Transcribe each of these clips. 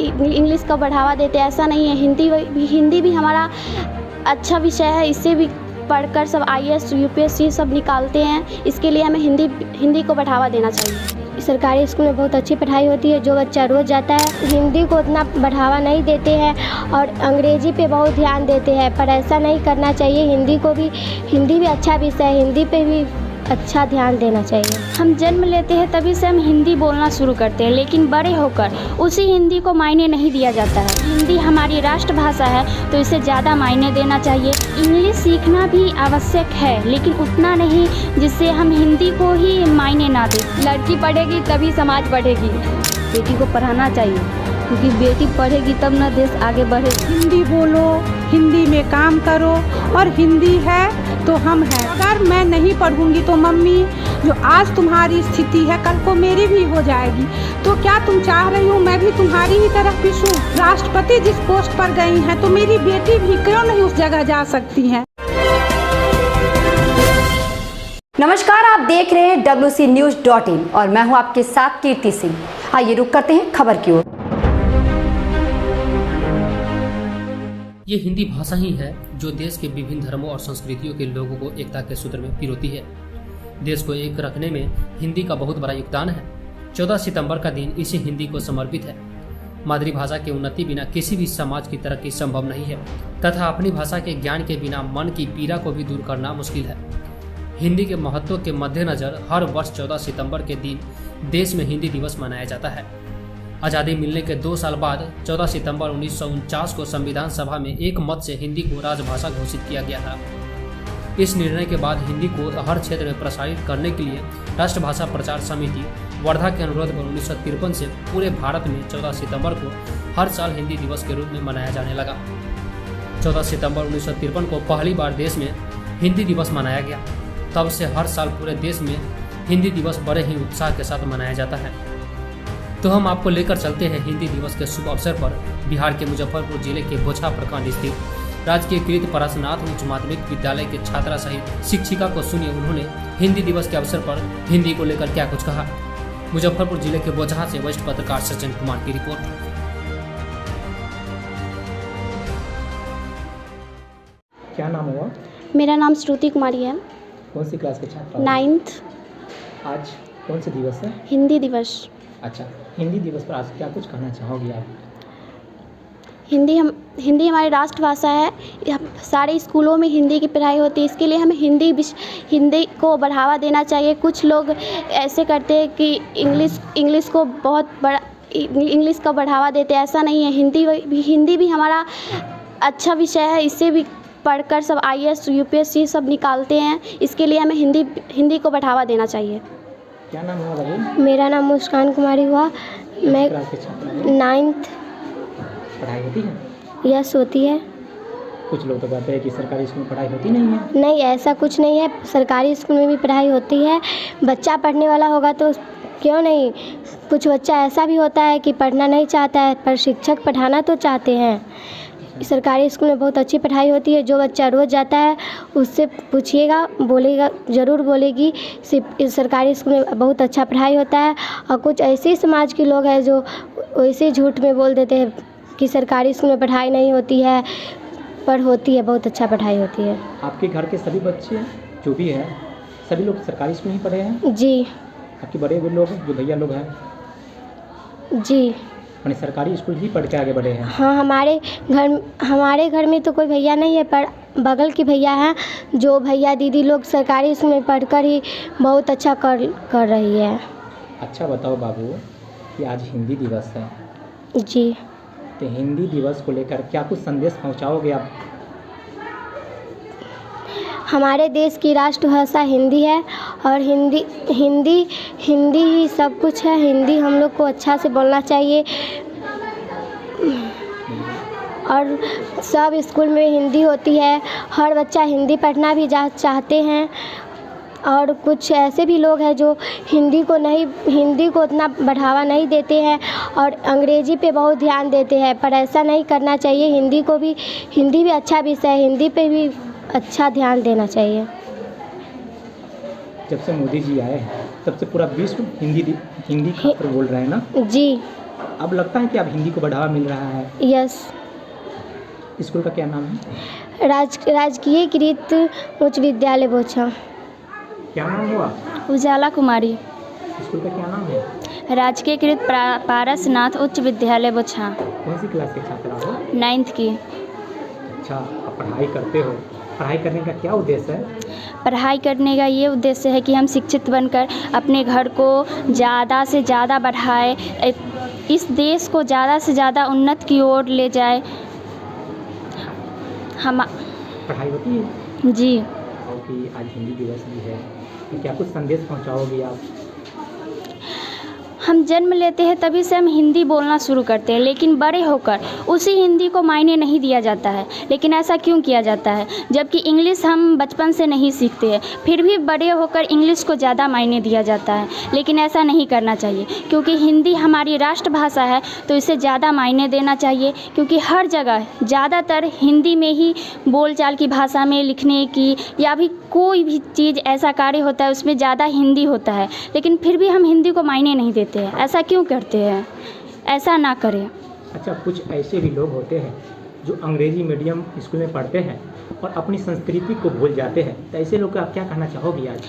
English को बढ़ावा देते हैं, ऐसा नहीं है। हिंदी भी हमारा अच्छा विषय है, इससे भी पढ़कर सब IAS UPSC सब निकालते हैं। इसके लिए हमें हिंदी को बढ़ावा देना चाहिए। सरकारी स्कूल में बहुत अच्छी पढ़ाई होती है। जो बच्चा रोज़ जाता है, हिंदी को उतना बढ़ावा नहीं देते हैं और अंग्रेजी पे बहुत ध्यान देते हैं, पर ऐसा नहीं करना चाहिए। हिंदी भी अच्छा विषय है, हिंदी पे भी अच्छा ध्यान देना चाहिए। हम जन्म लेते हैं तभी से हम हिंदी बोलना शुरू करते हैं, लेकिन बड़े होकर उसी हिंदी को मायने नहीं दिया जाता है। हिंदी हमारी राष्ट्रभाषा है तो इसे ज़्यादा मायने देना चाहिए। इंग्लिश सीखना भी आवश्यक है, लेकिन उतना नहीं जिससे हम हिंदी को ही मायने ना दें। लड़की पढ़ेगी तभी समाज बढ़ेगी। बेटी को पढ़ाना चाहिए, क्योंकि बेटी पढ़ेगी तब ना देश आगे बढ़ेगी। हिंदी बोलो, हिंदी में काम करो, और हिंदी है तो हम हैं। अगर मैं नहीं पढ़ूंगी तो मम्मी, जो आज तुम्हारी स्थिति है कल को मेरी भी हो जाएगी। तो क्या तुम चाह रही हो मैं भी तुम्हारी ही तरफ पिसूं? राष्ट्रपति जिस पोस्ट पर गई हैं तो मेरी बेटी भी क्यों नहीं उस जगह जा सकती है? नमस्कार, आप देख रहे हैं WCNews.in और मैं हूं आपके साथ कीर्ति सिंह। आइए रुक करते हैं खबर की ओर। ये हिंदी भाषा ही है जो देश के विभिन्न धर्मों और संस्कृतियों के लोगों को एकता के सूत्र में पिरोती है। देश को एक रखने में हिंदी का बहुत बड़ा योगदान है। 14 सितंबर का दिन इसी हिंदी को समर्पित है। मातृभाषा की उन्नति बिना किसी भी समाज की तरक्की संभव नहीं है, तथा अपनी भाषा के ज्ञान के बिना मन की पीड़ा को भी दूर करना मुश्किल है। हिंदी के महत्व के मद्देनजर हर वर्ष 14 सितंबर के दिन देश में हिंदी दिवस मनाया जाता है। आज़ादी मिलने के 2 साल बाद 14 सितंबर 1949 को संविधान सभा में एक मत से हिंदी को राजभाषा घोषित किया गया था। इस निर्णय के बाद हिंदी को हर क्षेत्र में प्रसारित करने के लिए राष्ट्रभाषा प्रचार समिति वर्धा के अनुरोध पर 1953 से पूरे भारत में 14 सितंबर को हर साल हिंदी दिवस के रूप में मनाया जाने लगा। 14 सितंबर 1953 को पहली बार देश में हिंदी दिवस मनाया गया। तब से हर साल पूरे देश में हिंदी दिवस बड़े ही उत्साह के साथ मनाया जाता है। तो हम आपको लेकर चलते हैं हिंदी दिवस के शुभ अवसर पर बिहार के मुजफ्फरपुर जिले के बोछा प्रखंड स्थित राजकीय कृत पराशनाथ उच्च माध्यमिक विद्यालय के छात्रा सहित शिक्षिका को सुनिए उन्होंने हिंदी दिवस के अवसर पर हिंदी को लेकर क्या कुछ कहा। मुजफ्फरपुर जिले के बोछा से वरिष्ठ पत्रकार सचिन कुमार की रिपोर्ट। क्या नाम हुआ? मेरा नाम श्रुति कुमारी है। कौन सी क्लास के छात्र? 9th। आज कौन सा दिवस है? हिंदी दिवस। अच्छा, हिंदी दिवस पर आज क्या कुछ कहना चाहोगी आप? हिंदी हमारी राष्ट्रभाषा है। सारे स्कूलों में हिंदी की पढ़ाई होती है, इसके लिए हमें हिंदी को बढ़ावा देना चाहिए। कुछ लोग ऐसे करते हैं कि इंग्लिश को बहुत बड़ा इंग्लिश का बढ़ावा देते हैं, ऐसा नहीं है। हिंदी भी हमारा अच्छा विषय है, इससे भी पढ़कर सब IAS UPSC सब निकालते हैं। इसके लिए हमें हिंदी को बढ़ावा देना चाहिए। क्या नाम हुआ बाबू? मेरा नाम मुस्कान कुमारी हुआ। मैं क्लास के छात्र? 9th। पढ़ाई होती है? यस, होती है। कुछ लोग तो कहते हैं कि सरकारी स्कूल में पढ़ाई होती नहीं है। नहीं, ऐसा कुछ नहीं है। सरकारी स्कूल में भी पढ़ाई होती है। बच्चा पढ़ने वाला होगा तो क्यों नहीं। कुछ बच्चा ऐसा भी होता है कि पढ़ना नहीं चाहता है, पर शिक्षक पढ़ाना तो चाहते हैं। सरकारी स्कूल में बहुत अच्छी पढ़ाई होती है। जो बच्चा रोज़ जाता है उससे पूछिएगा, बोलेगा, ज़रूर बोलेगी सरकारी स्कूल में बहुत अच्छा पढ़ाई होता है। और कुछ ऐसे समाज के लोग हैं जो वैसे झूठ में बोल देते हैं कि सरकारी स्कूल में पढ़ाई नहीं होती है, पर होती है, बहुत अच्छा पढ़ाई होती है। आपके घर के सभी बच्चे जो भी हैं सभी लोग सरकारी स्कूल में ही पढ़े हैं? जी। आपके बड़े लोग जो भैया लोग हैं? जी। मैंने सरकारी स्कूल ही पढ़ के आगे बढ़े हैं? हाँ, हमारे घर में तो कोई भैया नहीं है, पर बगल के भैया हैं। जो भैया दीदी लोग सरकारी स्कूल में पढ़कर ही बहुत अच्छा कर रही है। अच्छा बताओ बाबू कि आज हिंदी दिवस है। जी। तो हिंदी दिवस को लेकर क्या कुछ संदेश पहुंचाओगे आप? हमारे देश की राष्ट्रभाषा हिंदी है और हिंदी ही सब कुछ है। हिंदी हम लोग को अच्छा से बोलना चाहिए और सब स्कूल में हिंदी होती है। हर बच्चा हिंदी पढ़ना भी चाहते हैं। और कुछ ऐसे भी लोग हैं जो हिंदी को उतना बढ़ावा नहीं देते हैं और अंग्रेजी पे बहुत ध्यान देते हैं, पर ऐसा नहीं करना चाहिए। हिंदी भी अच्छा विषय है, हिंदी पे भी अच्छा ध्यान देना चाहिए। जब से मोदी जी आए हैं तब से पूरा विश्व हिंदी खातर बोल रहे हैं ना? जी। अब लगता है कि अब हिंदी को बढ़ावा मिल रहा है। यस। स्कूल का क्या नाम है? राजकीय कृत उच्च विद्यालय बोचा। क्या नाम हुआ? उजाला कुमारी। स्कूल का क्या नाम है? राजकीय कृत पारसनाथ उच्च विद्यालय बोचा। कौन सी क्लास के छात्रा हो? 9th की। अच्छा, आप पढ़ाई करते हो। पढ़ाई करने का क्या उद्देश्य है? पढ़ाई करने का ये उद्देश्य है कि हम शिक्षित बनकर अपने घर को ज़्यादा से ज़्यादा बढ़ाए, इस देश को ज़्यादा से ज़्यादा उन्नत की ओर ले जाए। हम पढ़ाई होती है जी। कि आज हिंदी दिवस भी है, तो क्या कुछ संदेश पहुंचाओगे आप? हम जन्म लेते हैं तभी से हम हिंदी बोलना शुरू करते हैं, लेकिन बड़े होकर उसी हिंदी को मायने नहीं दिया जाता है। लेकिन ऐसा क्यों किया जाता है? जबकि इंग्लिश हम बचपन से नहीं सीखते हैं, फिर भी बड़े होकर इंग्लिश को ज़्यादा मायने दिया जाता है। लेकिन ऐसा नहीं करना चाहिए, क्योंकि हिंदी हमारी राष्ट्रभाषा है, तो इसे ज़्यादा मायने देना चाहिए। क्योंकि हर जगह ज़्यादातर हिंदी में ही बोलचाल की भाषा में लिखने की या भी कोई भी चीज़ ऐसा कार्य होता है उसमें ज़्यादा हिंदी होता है, लेकिन फिर भी हम हिंदी को मायने नहीं देते हैं। ऐसा क्यों करते हैं? ऐसा ना करें। अच्छा, कुछ ऐसे भी लोग होते हैं जो अंग्रेजी मीडियम स्कूल में पढ़ते हैं और अपनी संस्कृति को भूल जाते हैं, तो ऐसे लोग को आप क्या कहना चाहोगी आज?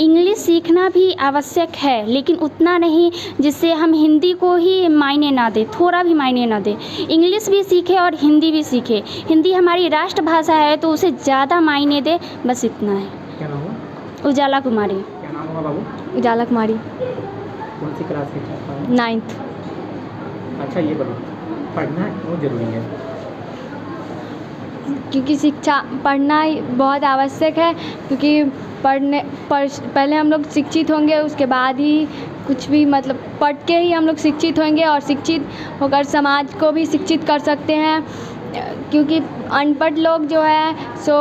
इंग्लिश सीखना भी आवश्यक है, लेकिन उतना नहीं जिससे हम हिंदी को ही मायने ना दें, थोड़ा भी मायने ना दें। इंग्लिश भी सीखे और हिंदी भी सीखे। हिंदी हमारी राष्ट्रभाषा है, तो उसे ज़्यादा मायने दे, बस इतना है। क्या नाम हुआ? उजाला कुमारी। क्या नाम होगा बाबू? उजाला कुमारी। कौन सी क्लास के छात्र हैं? 9th। अच्छा, ये बताओ, पढ़ना क्यों जरूरी है? क्योंकि शिक्षा पढ़ना बहुत आवश्यक है। क्योंकि पहले हम लोग शिक्षित होंगे, उसके बाद ही कुछ भी मतलब पढ़ के ही हम लोग शिक्षित होंगे, और शिक्षित होकर समाज को भी शिक्षित कर सकते हैं। क्योंकि अनपढ़ लोग जो है सो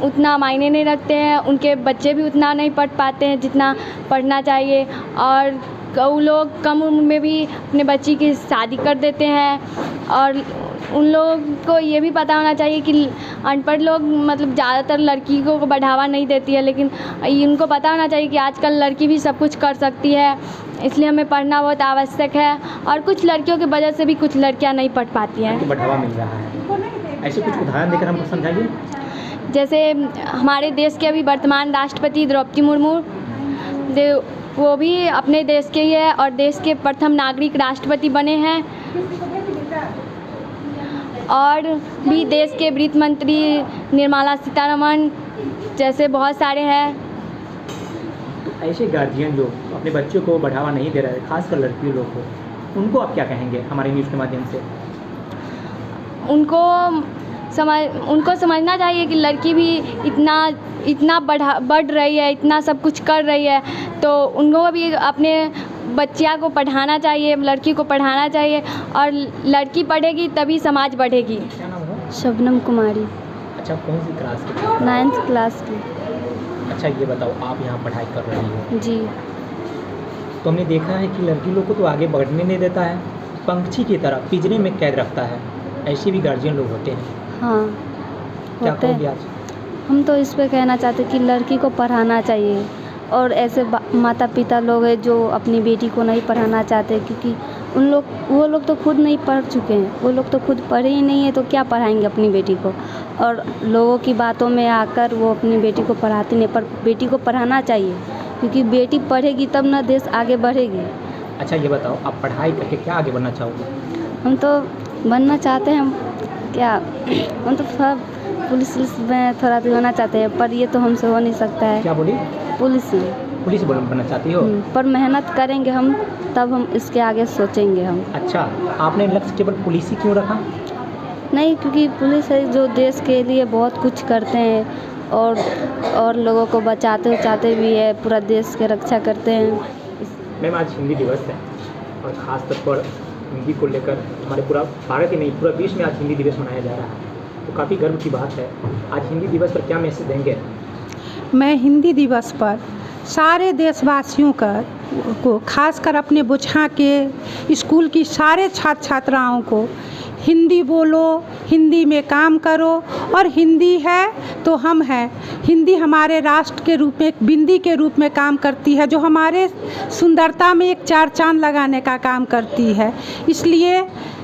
उतना मायने नहीं रखते हैं, उनके बच्चे भी उतना नहीं पढ़ पाते हैं जितना पढ़ना चाहिए, और वो लोग कम उम्र में भी अपने बच्ची की शादी कर देते हैं। और उन लोगों को ये भी पता होना चाहिए कि अनपढ़ लोग मतलब ज़्यादातर लड़कियों को बढ़ावा नहीं देती है, लेकिन उनको पता होना चाहिए कि आजकल लड़की भी सब कुछ कर सकती है। इसलिए हमें पढ़ना बहुत आवश्यक है, और कुछ लड़कियों की वजह से भी कुछ लड़कियां नहीं पढ़ पाती हैं। बढ़ावा मिल रहा है, ऐसे कुछ उदाहरण देकर हमको समझाइए। जैसे हमारे देश के अभी वर्तमान राष्ट्रपति द्रौपदी मुर्मू, वो भी अपने देश के ही है और देश के प्रथम नागरिक राष्ट्रपति बने हैं। और भी देश के वित्त मंत्री निर्मला सीतारमण जैसे बहुत सारे हैं। तो ऐसे गार्जियन जो अपने बच्चों को बढ़ावा नहीं दे रहे, खासकर लड़कियों लोग को, उनको आप क्या कहेंगे हमारे न्यूज़ के माध्यम से? उनको समझना चाहिए कि लड़की भी इतना बढ़ रही है, इतना सब कुछ कर रही है, तो उनको भी अपने बच्चियाँ को पढ़ाना चाहिए, लड़की को पढ़ाना चाहिए, और लड़की पढ़ेगी तभी समाज बढ़ेगी। क्या नाम है? शबनम कुमारी। अच्छा, कौन सी क्लास की? 9th क्लास की। अच्छा, ये बताओ, आप यहाँ पढ़ाई कर रही हो जी। तो हमने देखा है कि लड़की लोग को तो आगे बढ़ने नहीं देता है, पंछी की तरह पिंजरे में कैद रखता है। ऐसे भी गार्जियन लोग होते हैं। हाँ, क्या होते कहोगे हैं। आज? हम तो इस पे कहना चाहते कि लड़की को पढ़ाना चाहिए, और ऐसे माता पिता लोग हैं जो अपनी बेटी को नहीं पढ़ाना चाहते, क्योंकि वो लोग तो खुद नहीं पढ़ चुके हैं, वो लोग तो खुद पढ़े ही नहीं है, तो क्या पढ़ाएंगे अपनी बेटी को। और लोगों की बातों में आकर वो अपनी बेटी को पढ़ाती नहीं, पर बेटी को पढ़ाना चाहिए, क्योंकि बेटी पढ़ेगी तब ना देश आगे बढ़ेगी। अच्छा, ये बताओ, आप पढ़ाई करके क्या आगे बढ़ना चाहोगे? हम तो बनना चाहते हैं, हम तो थोड़ा पुलिस में थोड़ा भी होना चाहते हैं, पर ये तो हमसे हो नहीं सकता है। क्या बोली? पुलिस बनना चाहती हो? पर मेहनत करेंगे हम, तब हम इसके आगे सोचेंगे हम। अच्छा, आपने लक्ष्य केवल पुलिस ही क्यों रखा? नहीं, क्योंकि पुलिस है जो देश के लिए बहुत कुछ करते हैं, और लोगों को बचाते भी है, पूरा देश के रक्षा करते हैं। मैम, आज हिंदी दिवस है, और ख़ास तौर पर हिंदी को लेकर हमारे पूरा भारत ही नहीं, पूरा विश्व में आज हिंदी दिवस मनाया जा रहा है, तो काफ़ी गर्व की बात है। आज हिंदी दिवस पर क्या मैसेज देंगे? मैं हिंदी दिवस पर सारे देशवासियों को खासकर अपने बुझा के स्कूल की सारे छात्र छात्राओं को हिंदी बोलो, हिंदी में काम करो, और हिंदी है तो हम हैं। हिंदी हमारे राष्ट्र के रूप में एक बिंदी के रूप में काम करती है, जो हमारे सुंदरता में एक चार चांद लगाने का काम करती है। इसलिए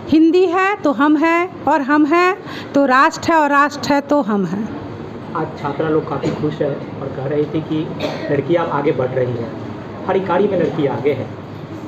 हिंदी है तो हम हैं, और हम हैं तो राष्ट्र है, और राष्ट्र है तो हम हैं। आज छात्रा लोग काफ़ी खुश है और कह रही थी कि लड़कियां आगे बढ़ रही है, हर इकाई में लड़की आगे है।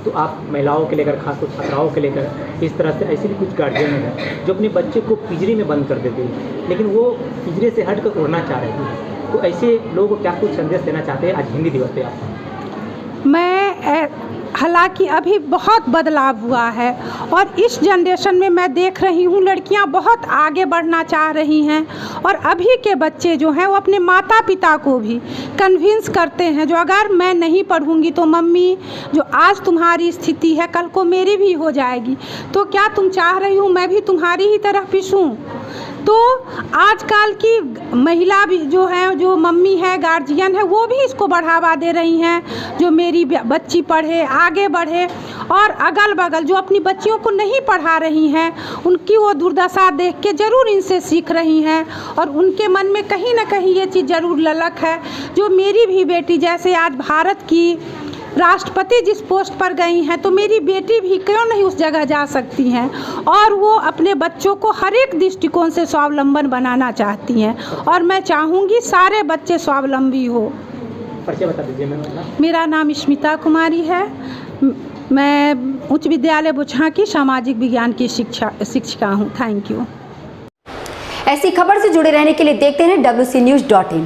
तो आप महिलाओं के लेकर, खासकर छात्राओं के लेकर, इस तरह से ऐसे भी कुछ गार्जियन हैं जो अपने बच्चे को पिंजरे में बंद कर देते हैं, लेकिन वो पिंजरे से हट कर उड़ना चाह रही है। तो ऐसे लोगों को क्या कुछ संदेश देना चाहते हैं आज हिंदी दिवस पे आप? मैं हालांकि अभी बहुत बदलाव हुआ है, और इस जनरेशन में मैं देख रही हूँ लड़कियाँ बहुत आगे बढ़ना चाह रही हैं, और अभी के बच्चे जो हैं वो अपने माता पिता को भी कन्विंस करते हैं, जो अगर मैं नहीं पढ़ूंगी तो मम्मी, जो आज तुम्हारी स्थिति है कल को मेरी भी हो जाएगी। तो क्या तुम चाह रही हो मैं भी तुम्हारी ही तरह पिसूं? तो आजकल की महिला भी जो है, जो मम्मी है, गार्जियन है, वो भी इसको बढ़ावा दे रही हैं, जो मेरी बच्ची पढ़े, आगे बढ़े। और अगल बगल जो अपनी बच्चियों को नहीं पढ़ा रही हैं, उनकी वो दुर्दशा देख के ज़रूर इनसे सीख रही हैं, और उनके मन में कहीं ना कहीं ये चीज़ ज़रूर ललक है, जो मेरी भी बेटी जैसे आज भारत की राष्ट्रपति जिस पोस्ट पर गई हैं, तो मेरी बेटी भी क्यों नहीं उस जगह जा सकती हैं, और वो अपने बच्चों को हर एक दृष्टिकोण से स्वावलंबन बनाना चाहती हैं, और मैं चाहूँगी सारे बच्चे स्वावलंबी हो। परिचय बता दीजिए मैम। मेरा नाम स्मिता कुमारी है। मैं उच्च विद्यालय बुचहा की सामाजिक विज्ञान की शिक्षिका हूँ। Thank you. ऐसी खबर से जुड़े रहने के लिए देखते हैं WC News.in।